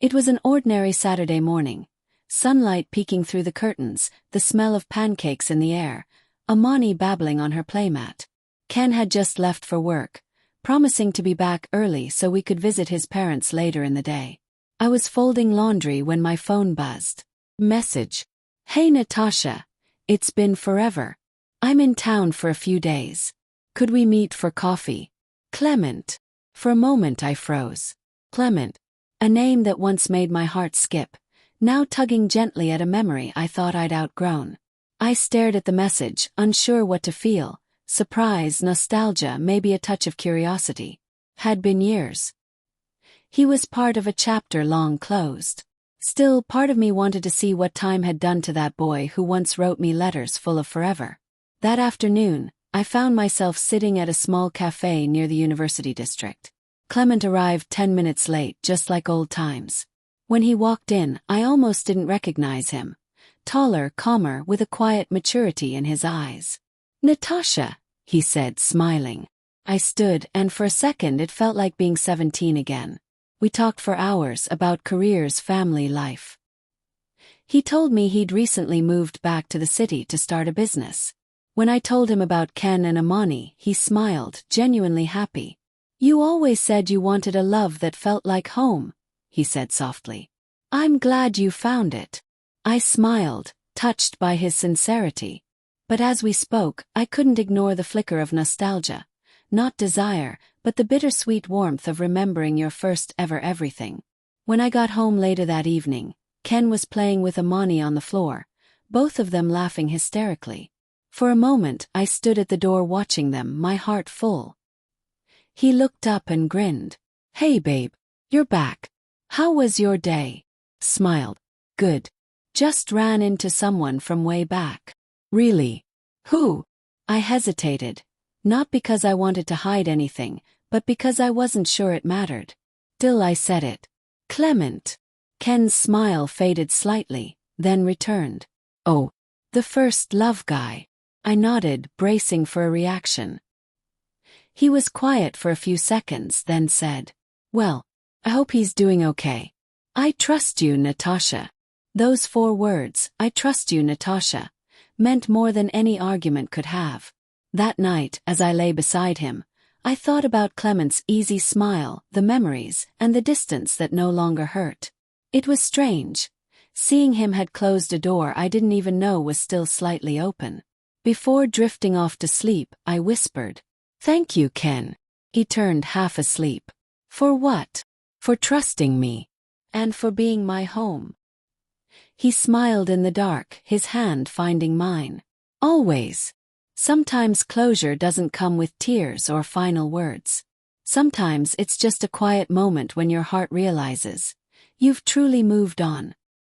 It was an ordinary Saturday morning. Sunlight peeking through the curtains, the smell of pancakes in the air, Amani babbling on her playmat. Ken had just left for work, promising to be back early so we could visit his parents later in the day. I was folding laundry when my phone buzzed. Message. Hey Natasha. It's been forever. I'm in town for a few days. Could we meet for coffee? Clement. For a moment I froze. Clement. A name that once made my heart skip, now tugging gently at a memory I thought I'd outgrown. I stared at the message, unsure what to feel. Surprise, nostalgia, maybe a touch of curiosity. Had been years. He was part of a chapter long closed. Still, part of me wanted to see what time had done to that boy who once wrote me letters full of forever. That afternoon, I found myself sitting at a small cafe near the University District. Clement arrived 10 minutes late, just like old times. When he walked in, I almost didn't recognize him. Taller, calmer, with a quiet maturity in his eyes. Natasha, he said, smiling. I stood, and for a second it felt like being 17 again. We talked for hours about careers, family, life. He told me he'd recently moved back to the city to start a business. When I told him about Ken and Amani, he smiled, genuinely happy. You always said you wanted a love that felt like home, he said softly. I'm glad you found it. I smiled, touched by his sincerity. But as we spoke, I couldn't ignore the flicker of nostalgia. Not desire, but the bittersweet warmth of remembering your first ever everything. When I got home later that evening, Ken was playing with Amani on the floor, both of them laughing hysterically. For a moment, I stood at the door watching them, my heart full. He looked up and grinned. Hey babe, you're back. How was your day? Smiled. Good. Just ran into someone from way back. Really? Who? I hesitated. Not because I wanted to hide anything, but because I wasn't sure it mattered. Still I said it. Clement. Ken's smile faded slightly, then returned. Oh, the first love guy. I nodded, bracing for a reaction. He was quiet for a few seconds, then said, Well, I hope he's doing okay. I trust you, Natasha. Those 4 words, I trust you, Natasha, meant more than any argument could have. That night, as I lay beside him, I thought about Clement's easy smile, the memories, and the distance that no longer hurt. It was strange. Seeing him had closed a door I didn't even know was still slightly open. Before drifting off to sleep, I whispered, Thank you, Ken. He turned half asleep. For what? For trusting me. And for being my home. He smiled in the dark, his hand finding mine. Always. Sometimes closure doesn't come with tears or final words. Sometimes it's just a quiet moment when your heart realizes you've truly moved on.